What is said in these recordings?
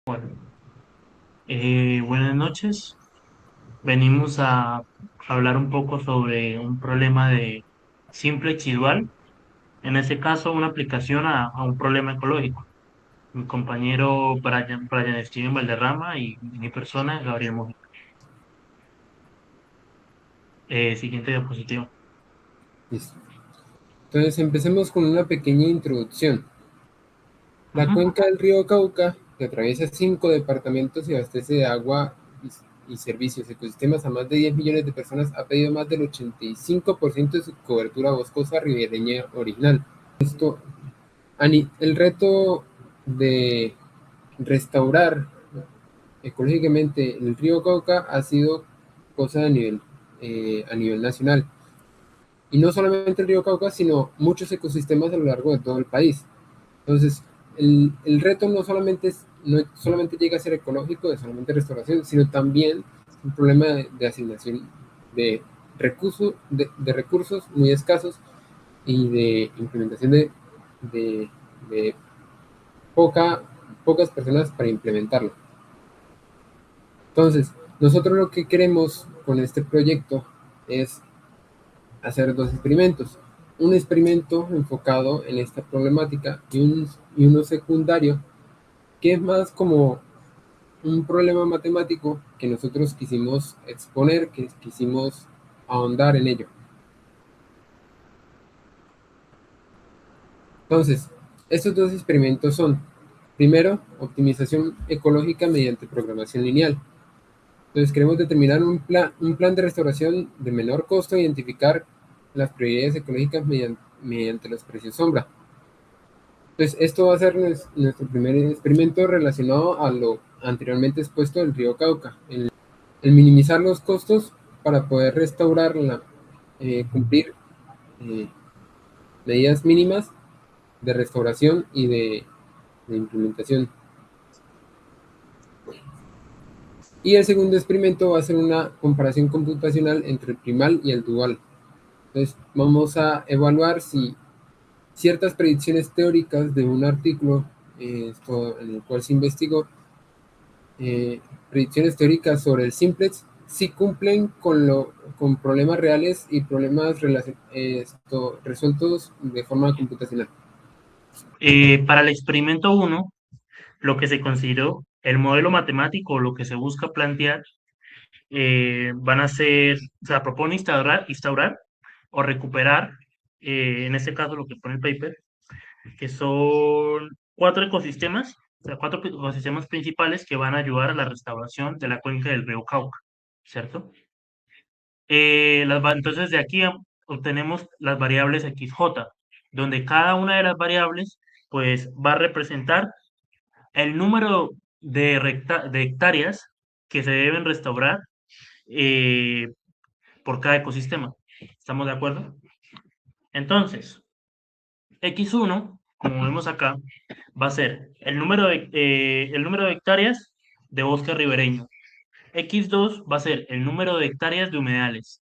Bueno, buenas noches. Venimos a hablar un poco sobre un problema de simplex y dual, en este caso una aplicación a un problema ecológico. Mi compañero Brian Steven Valderrama y mi persona, Gabriel Mojica. Siguiente diapositiva. Listo. Entonces empecemos con una pequeña introducción. La Ujú. cuenca del río Cauca, que atraviesa 5 departamentos y abastece de agua y servicios ecosistemas a más de 10 millones de personas, ha perdido más del 85% de su cobertura boscosa ribereña original. El reto de restaurar ecológicamente el río Cauca ha sido cosa a nivel nacional. Y no solamente el río Cauca, sino muchos ecosistemas a lo largo de todo el país. Entonces, el reto no solamente llega a ser ecológico, de solamente restauración, sino también un problema de asignación de de recursos muy escasos y de implementación de, de poca, pocas personas para implementarlo. Entonces, nosotros lo que queremos con este proyecto es hacer dos experimentos. Un experimento enfocado en esta problemática y uno secundario que es más como un problema matemático que nosotros quisimos exponer, que quisimos ahondar en ello. Entonces, estos dos experimentos son, primero, optimización ecológica mediante programación lineal. Entonces, queremos determinar un plan de restauración de menor costo e identificar las prioridades ecológicas mediante los precios sombra. Entonces, esto va a ser nuestro primer experimento relacionado a lo anteriormente expuesto del río Cauca, el minimizar los costos para poder cumplir eh, medidas mínimas de restauración y de implementación. Y el segundo experimento va a ser una comparación computacional entre el primal y el dual. Entonces, vamos a evaluar si ciertas predicciones teóricas de un artículo en el cual se investigó, predicciones teóricas sobre el simplex, si cumplen con problemas reales y problemas resueltos de forma computacional. Para el experimento uno, lo que se consideró el modelo matemático, lo que se busca plantear, van a ser, o sea, propone instaurar o recuperar, en este caso lo que pone el paper, que son cuatro ecosistemas, o sea, cuatro ecosistemas principales que van a ayudar a la restauración de la cuenca del río Cauca, ¿cierto? Entonces de aquí obtenemos las variables XJ, donde cada una de las variables pues va a representar el número de hectáreas que se deben restaurar eh, por cada ecosistema. ¿Estamos de acuerdo? Entonces, X1, como vemos acá, va a ser el número de hectáreas de bosque ribereño. X2 va a ser el número de hectáreas de humedales.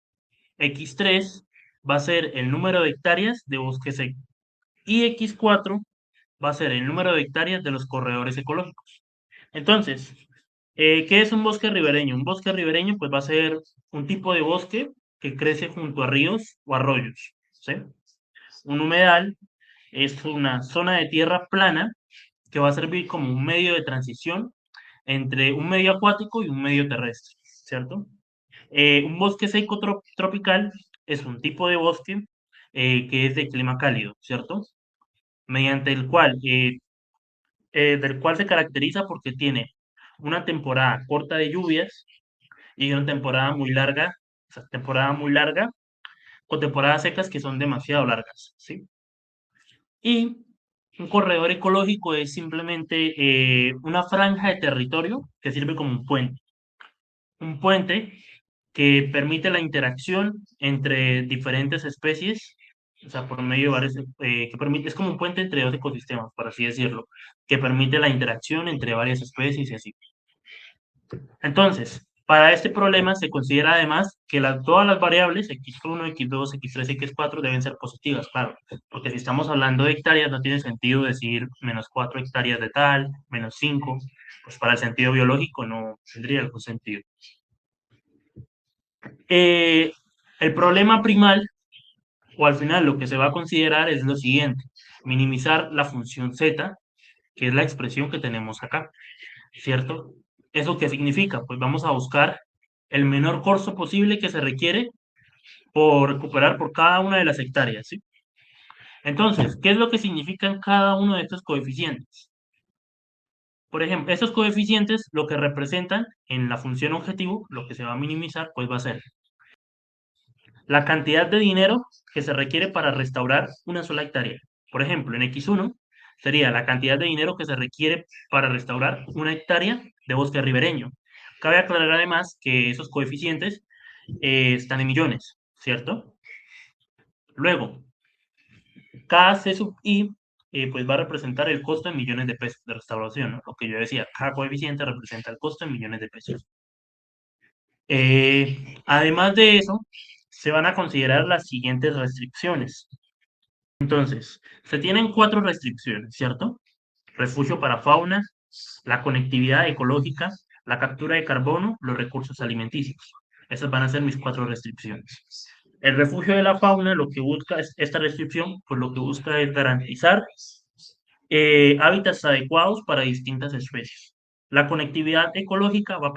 X3 va a ser el número de hectáreas de bosque seco. Y X4 va a ser el número de hectáreas de los corredores ecológicos. Entonces, ¿qué es un bosque ribereño? Un bosque ribereño pues va a ser un tipo de bosque que crece junto a ríos o arroyos, ¿sí? Un humedal es una zona de tierra plana que va a servir como un medio de transición entre un medio acuático y un medio terrestre, ¿cierto? Un bosque seco tropical es un tipo de bosque que es de clima cálido, ¿cierto? Mediante del cual se caracteriza porque tiene una temporada corta de lluvias y una temporada muy larga, o sea, temporada muy larga o temporadas secas que son demasiado largas, ¿sí? Y un corredor ecológico es simplemente una franja de territorio que sirve como un puente que permite la interacción entre diferentes especies, o sea, por medio de varios, que permite, es como un puente entre dos ecosistemas, por así decirlo, que permite la interacción entre varias especies y así. Entonces, Para este problema se considera además que todas las variables x1, x2, x3, x4 deben ser positivas, claro, porque si estamos hablando de hectáreas no tiene sentido decir menos 4 hectáreas de tal, menos 5, pues para el sentido biológico no tendría algún sentido. El problema primal, o al final lo que se va a considerar es lo siguiente: minimizar la función z, que es la expresión que tenemos acá, ¿cierto? ¿Eso qué significa? Pues vamos a buscar el menor costo posible que se requiere por recuperar por cada una de las hectáreas, ¿sí? Entonces, ¿qué es lo que significan cada uno de estos coeficientes? Por ejemplo, estos coeficientes lo que representan en la función objetivo, lo que se va a minimizar, pues va a ser la cantidad de dinero que se requiere para restaurar una sola hectárea. Por ejemplo, en X1 sería la cantidad de dinero que se requiere para restaurar una hectárea de bosque ribereño. Cabe aclarar además que esos coeficientes están en millones, ¿cierto? Luego, cada C sub I pues va a representar el costo en millones de pesos de restauración, ¿no? Lo que yo decía, cada coeficiente representa el costo en millones de pesos. Además de eso, se van a considerar las siguientes restricciones. Entonces, se tienen 4 restricciones, ¿cierto? Refugio para fauna, la conectividad ecológica, la captura de carbono, los recursos alimenticios. Esas van a ser mis 4 restricciones. El refugio de la fauna, lo que busca es esta restricción, pues lo que busca es garantizar hábitats adecuados para distintas especies. La conectividad ecológica eh, va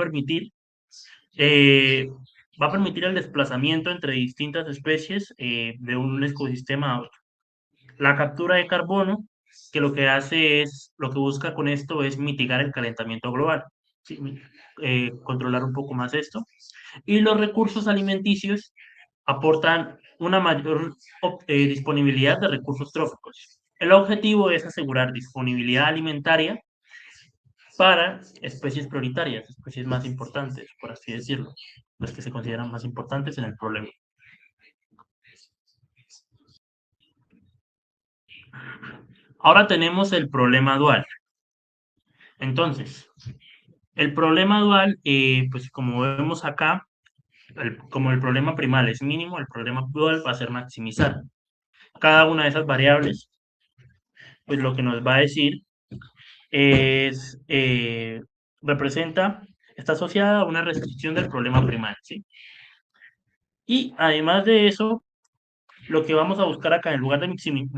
a permitir el desplazamiento entre distintas especies de un ecosistema a otro. La captura de carbono, que lo que hace es, lo que busca con esto es mitigar el calentamiento global, ¿sí? Controlar un poco más esto. Y los recursos alimenticios aportan una mayor disponibilidad de recursos tróficos. El objetivo es asegurar disponibilidad alimentaria para especies prioritarias, especies más importantes, por así decirlo, las que se consideran más importantes en el problema. Ahora tenemos el problema dual. Entonces, el problema dual, pues como vemos acá, como el problema primal es mínimo, el problema dual va a ser maximizar. Cada una de esas variables, pues lo que nos va a decir es, representa, está asociada a una restricción del problema primal, ¿sí? Y además de eso, lo que vamos a buscar acá, en lugar de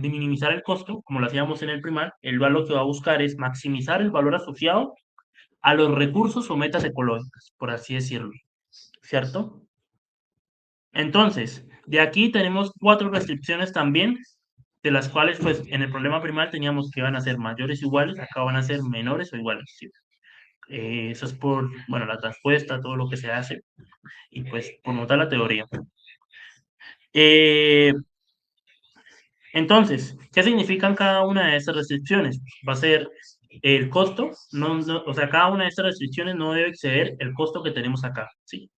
minimizar el costo, como lo hacíamos en el primal, el valor que va a buscar es maximizar el valor asociado a los recursos o metas ecológicas, por así decirlo, ¿cierto? Entonces, de aquí tenemos 4 restricciones también, de las cuales, pues, en el problema primal teníamos que van a ser mayores o iguales, acá van a ser menores o iguales, ¿sí? Eso es por, bueno, la transpuesta, todo lo que se hace, y pues, por notar la teoría. Eh, entonces, ¿qué significan cada una de estas restricciones? Va a ser el costo, o sea, cada una de estas restricciones no debe exceder el costo que tenemos acá, ¿sí?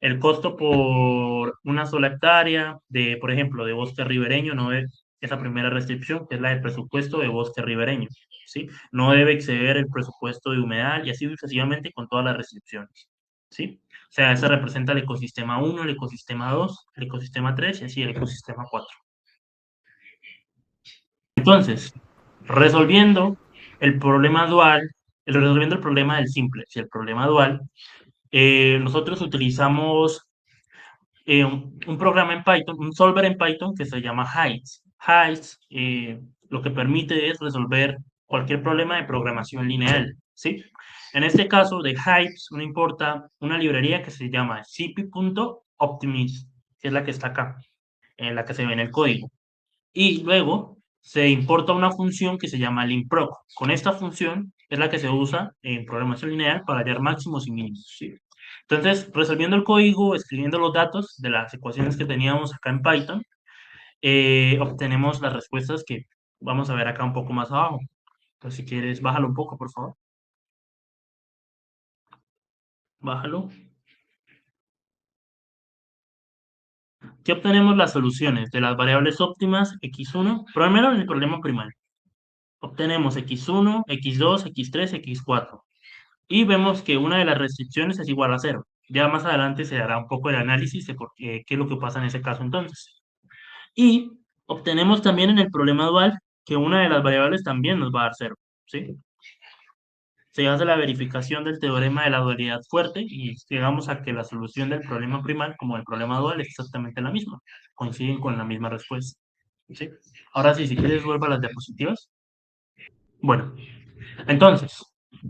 El costo por una sola hectárea de, por ejemplo, de bosque ribereño, no es esa primera restricción, que es la del presupuesto de bosque ribereño, ¿sí? No debe exceder el presupuesto de humedal y así sucesivamente con todas las restricciones, ¿sí? O sea, esa representa el ecosistema 1, el ecosistema 2, el ecosistema 3 y así el ecosistema 4. Entonces, resolviendo el problema dual, resolviendo el problema del simple, si el problema dual, nosotros utilizamos un programa en Python, un solver en Python que se llama Heights. Heights lo que permite es resolver cualquier problema de programación lineal, ¿sí? En este caso de Heights, no importa una librería que se llama cp.optimise, que es la que está acá, en la que se ve en el código. Y luego se importa una función que se llama limproc. Con esta función es la que se usa en programación lineal para hallar máximos y mínimos, ¿sí? Entonces, resolviendo el código, escribiendo los datos de las ecuaciones que teníamos acá en Python, obtenemos las respuestas que vamos a ver acá un poco más abajo. Entonces, si quieres, bájalo un poco, por favor. Bájalo. ¿Qué obtenemos las soluciones de las variables óptimas x1? Primero, en el problema primario. Obtenemos x1, x2, x3, x4. y vemos que una de las restricciones es igual a cero. Ya más adelante se hará un poco el análisis de qué es lo que pasa en ese caso entonces. Y obtenemos también en el problema dual que una de las variables también nos va a dar cero, ¿sí? Se hace la verificación del teorema de la dualidad fuerte y llegamos a que la solución del problema primal como el problema dual es exactamente la misma. Coinciden con la misma respuesta, ¿sí? Ahora sí, si quieres vuelva a las diapositivas. Bueno, entonces,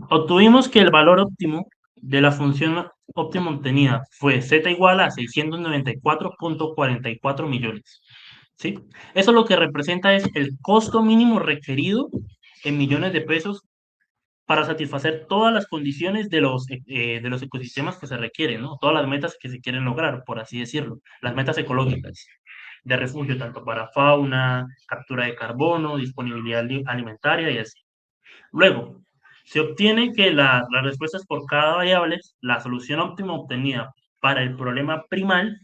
obtuvimos que el valor óptimo de la función óptima obtenida fue z igual a 694.44 millones. ¿Sí? Eso lo que representa es el costo mínimo requerido en millones de pesos para satisfacer todas las condiciones de los ecosistemas que se requieren, ¿no? Todas las metas que se quieren lograr, por así decirlo, las metas ecológicas de refugio, tanto para fauna, captura de carbono, disponibilidad alimentaria y así. Luego, se obtiene que las respuestas por cada variable, la solución óptima obtenida para el problema primal,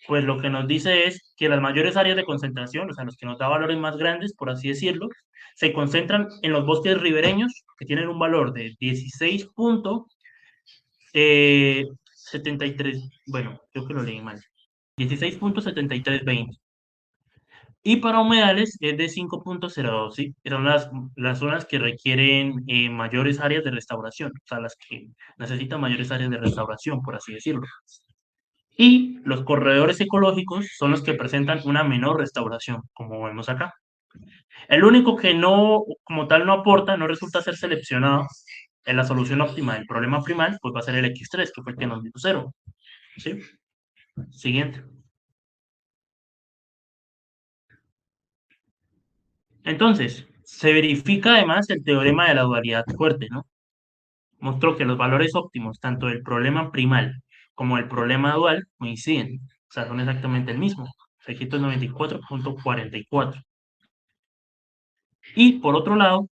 pues lo que nos dice es que las mayores áreas de concentración, o sea, los que nos da valores más grandes, por así decirlo, se concentran en los bosques ribereños, que tienen un valor de 16.73, bueno, creo que lo leí mal, 16.7320. Y para humedales es de 5.02, ¿sí? Son las zonas que requieren mayores áreas de restauración, o sea, las que necesitan mayores áreas de restauración, por así decirlo. Y los corredores ecológicos son los que presentan una menor restauración, como vemos acá. El único que no, como tal, no aporta, no resulta ser seleccionado en la solución óptima del problema primal, pues va a ser el X3, que fue el que nos dio 0. ¿Sí? Siguiente. Entonces, se verifica además el teorema de la dualidad fuerte, ¿no? Mostró que los valores óptimos tanto del problema primal como del problema dual coinciden, o sea, son exactamente el mismo, 694.44. Y por otro lado,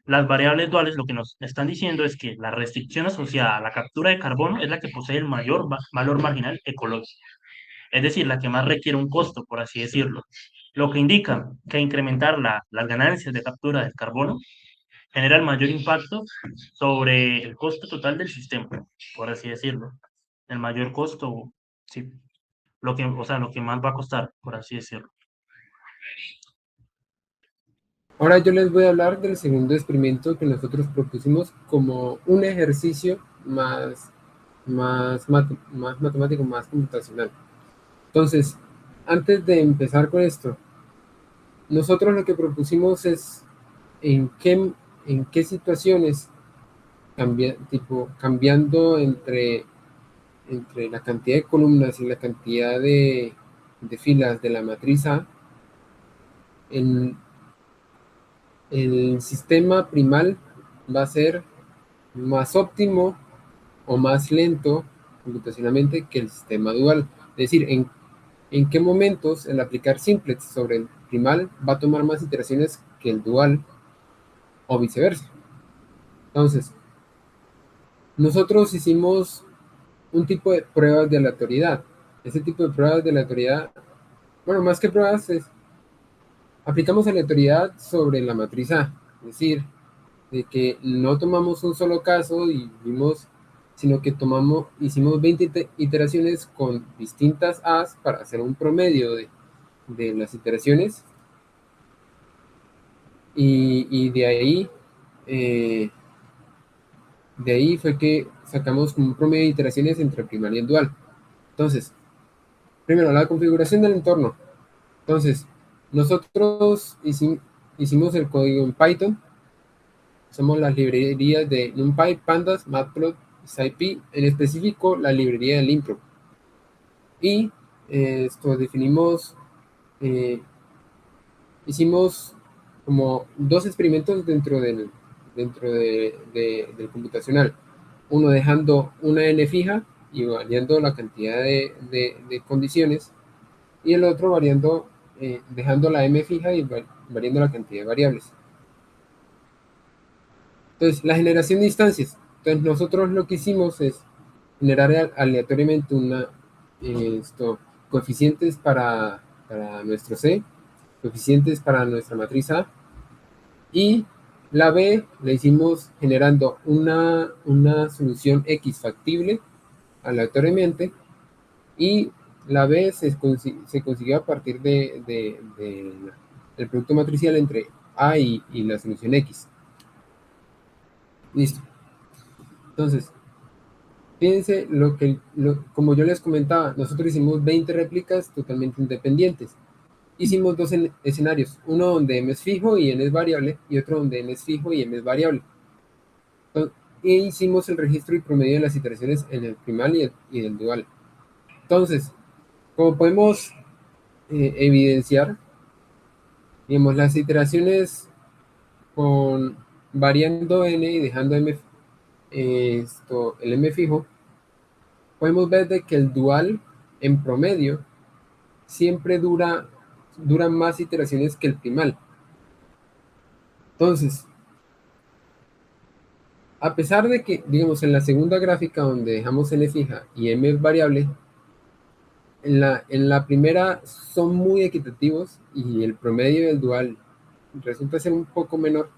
las variables duales lo que nos están diciendo es que la restricción asociada a la captura de carbono es la que posee el mayor valor marginal ecológico, es decir, la que más requiere un costo, por así decirlo, lo que indica que incrementar las ganancias de captura del carbono genera el mayor impacto sobre el costo total del sistema, por así decirlo. El mayor costo, sí, o sea, lo que más va a costar, por así decirlo. Ahora yo les voy a hablar del segundo experimento que nosotros propusimos como un ejercicio más matemático, más computacional. Entonces, antes de empezar con esto, nosotros lo que propusimos es en qué situaciones cambiando entre la cantidad de columnas y la cantidad de filas de la matriz A, el, el sistema primal va a ser más óptimo o más lento computacionalmente que el sistema dual. Es decir, en qué momentos el aplicar simplex sobre el primal va a tomar más iteraciones que el dual o viceversa. Entonces, nosotros hicimos un tipo de pruebas de aleatoriedad. Ese tipo de pruebas de aleatoriedad, bueno, más que pruebas, aplicamos aleatoriedad sobre la matriz A. Es decir, de que no tomamos un solo caso y vimos, sino que hicimos 20 iteraciones con distintas A's para hacer un promedio de las iteraciones y eh, de ahí fue que sacamos un promedio de iteraciones entre primal y el dual. Entonces, primero, la configuración del entorno. Entonces, nosotros hicimos el código en Python. Somos las librerías de NumPy, Pandas, Matplotlib, SciPy, en específico la librería del intro. Y definimos, hicimos como dos experimentos del computacional. Uno dejando una n fija y variando la cantidad de condiciones, y el otro dejando la m fija y variando la cantidad de variables. Entonces, la generación de instancias. Entonces, nosotros lo que hicimos es generar aleatoriamente coeficientes para nuestro C, coeficientes para nuestra matriz A, y La B la hicimos generando una solución X factible aleatoriamente, y la B se consiguió a partir del producto matricial entre A y la solución X. Listo. Entonces, fíjense como yo les comentaba, nosotros hicimos 20 réplicas totalmente independientes. Hicimos dos escenarios, uno donde m es fijo y n es variable, y otro donde n es fijo y m es variable. Y hicimos el registro y promedio de las iteraciones en el primal y el dual. Entonces, como podemos evidenciar, digamos, las iteraciones con variando n y dejando el m fijo, podemos ver de que el dual en promedio siempre dura más iteraciones que el primal. Entonces, a pesar de que, digamos, en la segunda gráfica donde dejamos n fija y m es variable, en la primera son muy equitativos y el promedio del dual resulta ser un poco menor.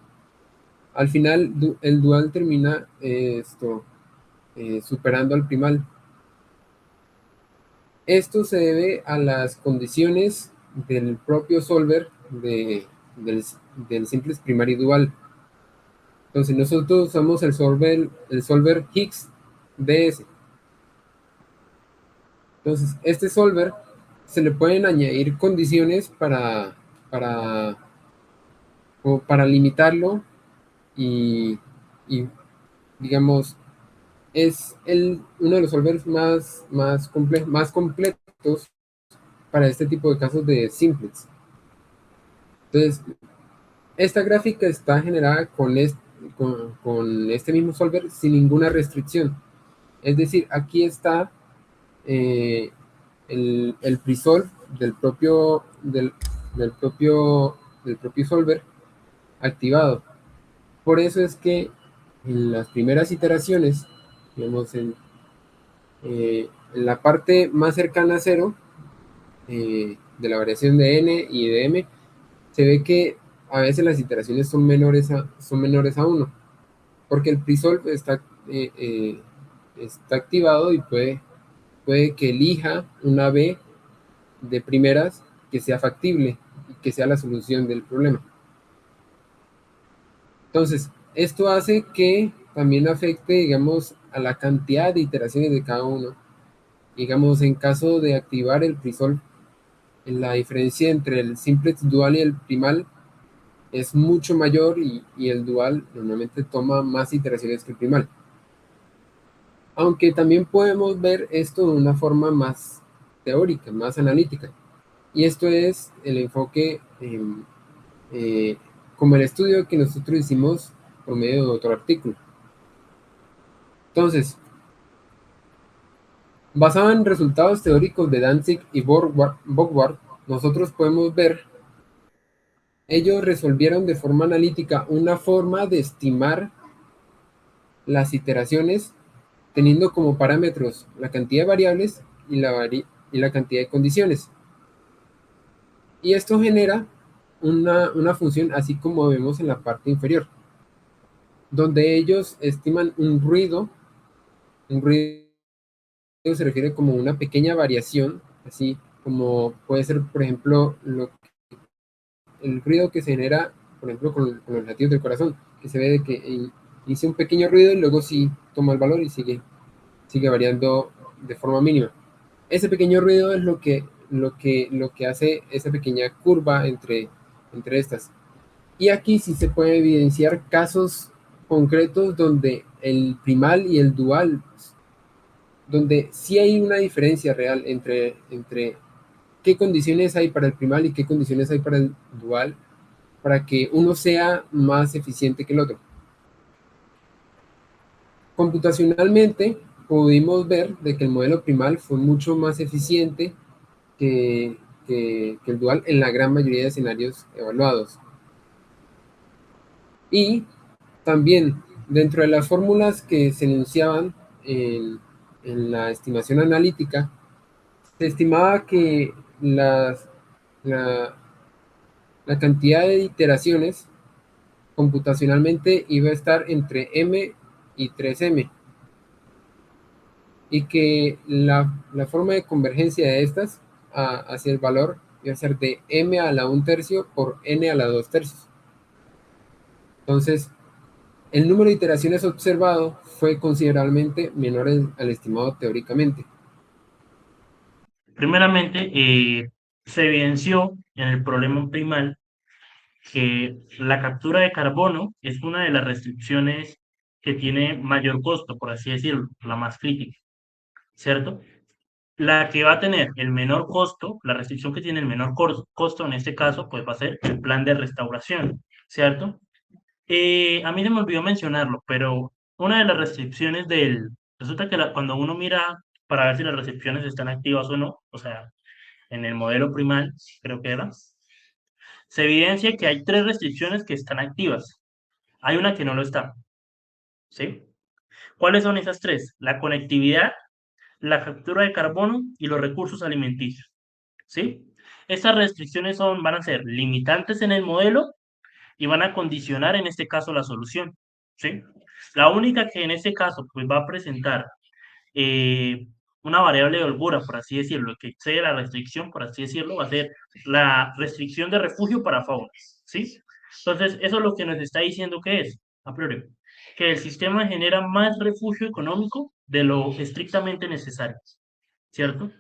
Al final, el dual termina superando al primal. Esto se debe a las condiciones del propio solver del simplex primario dual. Entonces nosotros usamos el solver Higgs DS. Entonces este solver se le pueden añadir condiciones para, para limitarlo y digamos, es uno de los solvers más completos para este tipo de casos de simplex. Entonces, esta gráfica está generada con este mismo solver sin ninguna restricción. Es decir, aquí está el presolve del propio solver activado. Por eso es que en las primeras iteraciones, digamos, en la parte más cercana a cero de la variación de n y de m, se ve que a veces las iteraciones son menores a 1, porque el presolve está activado y puede que elija una B de primeras que sea factible y que sea la solución del problema. Entonces, esto hace que también afecte, digamos, a la cantidad de iteraciones de cada uno. Digamos, en caso de activar el presolve, la diferencia entre el simplex dual y el primal es mucho mayor, y el dual normalmente toma más iteraciones que el primal. Aunque también podemos ver esto de una forma más teórica, más analítica. Y esto es el enfoque como el estudio que nosotros hicimos por medio de otro artículo. Entonces, basado en resultados teóricos de Danzig y Borgward, nosotros podemos ver, ellos resolvieron de forma analítica una forma de estimar las iteraciones teniendo como parámetros la cantidad de variables y la cantidad de condiciones. Y esto genera una función así como vemos en la parte inferior, donde ellos estiman un ruido. Un ruido se refiere como una pequeña variación, así como puede ser, por ejemplo, el ruido que se genera, por ejemplo, con los latidos del corazón, que se ve de que inicia un pequeño ruido y luego sí toma el valor y sigue variando de forma mínima. Ese pequeño ruido es lo que hace esa pequeña curva entre estas. Y aquí sí se puede evidenciar casos concretos donde el primal y el dual, donde sí hay una diferencia real entre qué condiciones hay para el primal y qué condiciones hay para el dual, para que uno sea más eficiente que el otro. Computacionalmente pudimos ver de que el modelo primal fue mucho más eficiente que el dual en la gran mayoría de escenarios evaluados. Y también dentro de las fórmulas que se enunciaban en la estimación analítica, se estimaba que la cantidad de iteraciones computacionalmente iba a estar entre m y 3m, y que la forma de convergencia de estas hacia el valor iba a ser de m a la 1/3 por n a la 2/3. Entonces, el número de iteraciones observado fue considerablemente menor al estimado teóricamente. Primeramente, se evidenció en el problema primal que la captura de carbono es una de las restricciones que tiene mayor costo, por así decirlo, la más crítica, ¿cierto? La que va a tener el menor costo, la restricción que tiene el menor costo en este caso, pues va a ser el plan de restauración, ¿cierto? A mí se me olvidó mencionarlo, pero una de las restricciones resulta que cuando uno mira para ver si las restricciones están activas o no, o sea, en el modelo primal, creo que era, se evidencia que hay tres restricciones que están activas. Hay una que no lo está, ¿sí? ¿Cuáles son esas tres? La conectividad, la captura de carbono y los recursos alimenticios, ¿sí? Estas restricciones van a ser limitantes en el modelo y van a condicionar en este caso la solución, ¿sí? La única que en este caso pues va a presentar eh, una variable de holgura, por así decirlo, que excede la restricción, por así decirlo, va a ser la restricción de refugio para fauna, ¿sí? Entonces, eso es lo que nos está diciendo que es, a priori, que el sistema genera más refugio económico de lo estrictamente necesario, ¿cierto?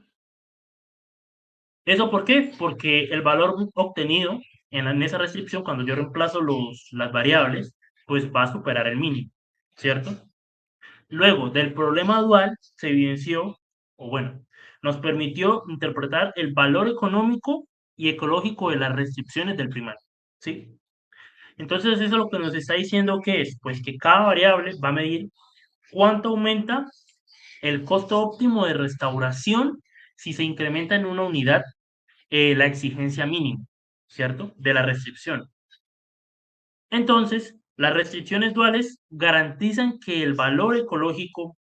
¿Eso por qué? Porque el valor obtenido en esa restricción, cuando yo reemplazo las variables, pues va a superar el mínimo, ¿cierto? Luego, del problema dual se evidenció, o bueno, nos permitió interpretar el valor económico y ecológico de las restricciones del primario, ¿sí? Entonces, eso lo que nos está diciendo que es, pues que cada variable va a medir cuánto aumenta el costo óptimo de restauración si se incrementa en una unidad la exigencia mínima, ¿cierto? De la restricción. Entonces, las restricciones duales garantizan que el valor ecológico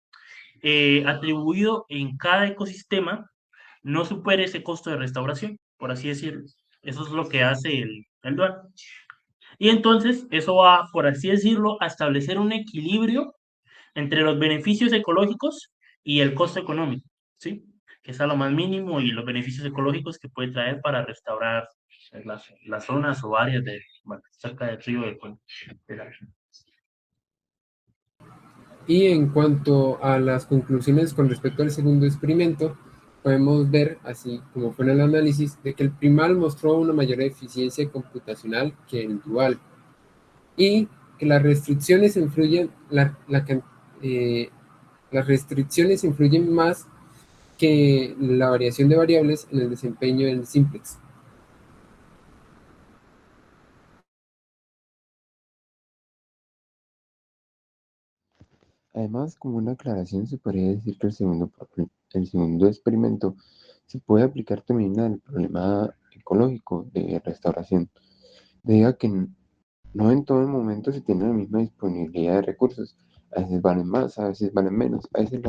atribuido en cada ecosistema no supere ese costo de restauración, por así decirlo. Eso es lo que hace el dual. Y entonces, eso va, por así decirlo, a establecer un equilibrio entre los beneficios ecológicos y el costo económico, ¿sí? Que es a lo más mínimo y los beneficios ecológicos que puede traer para restaurar las zonas o áreas bueno, cerca del río de la región. Y en cuanto a las conclusiones con respecto al segundo experimento, podemos ver, así como fue en el análisis, de que el primal mostró una mayor eficiencia computacional que el dual, y que las restricciones influyen, las restricciones influyen más que la variación de variables en el desempeño del simplex. Además, como una aclaración, se podría decir que el segundo experimento se puede aplicar también al problema ecológico de restauración, debido a que no en todo momento se tiene la misma disponibilidad de recursos. A veces valen más, a veces valen menos, a veces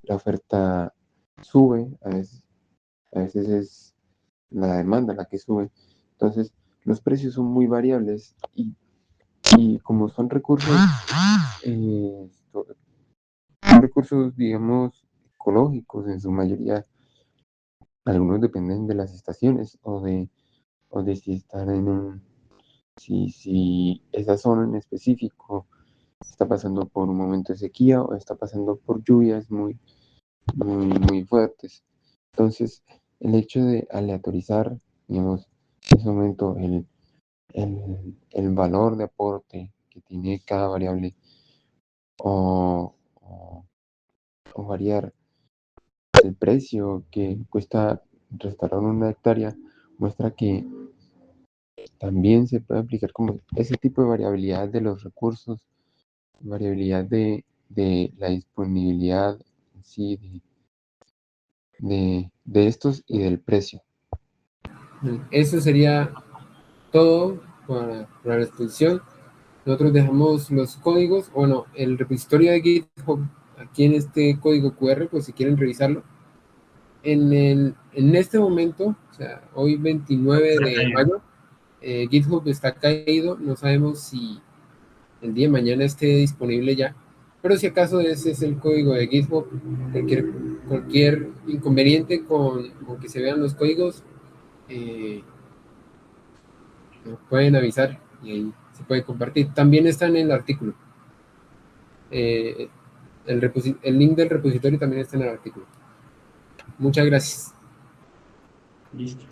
la oferta sube, a veces es la demanda la que sube. Entonces, los precios son muy variables y como eh, son recursos, digamos, ecológicos en su mayoría, algunos dependen de las estaciones o de si están si esa zona en específico está pasando por un momento de sequía o está pasando por lluvias muy fuertes. Entonces, el hecho de aleatorizar, digamos, en ese momento el valor de aporte que tiene cada variable o, o, o variar el precio que cuesta restaurar una hectárea, muestra que también se puede aplicar como ese tipo de variabilidad de los recursos, variabilidad de la disponibilidad en sí, de estos y del precio. Eso sería todo para la exposición. Nosotros dejamos los códigos, bueno, el repositorio de GitHub aquí en este código QR, pues si quieren revisarlo. En este momento, o sea, hoy 29 de 31. mayo, GitHub está caído, no sabemos si el día de mañana esté disponible ya, pero si acaso ese es el código de GitHub, cualquier inconveniente con que se vean los códigos, nos pueden avisar y ahí se puede compartir. También está en el artículo. El link del repositorio también está en el artículo. Muchas gracias. Listo.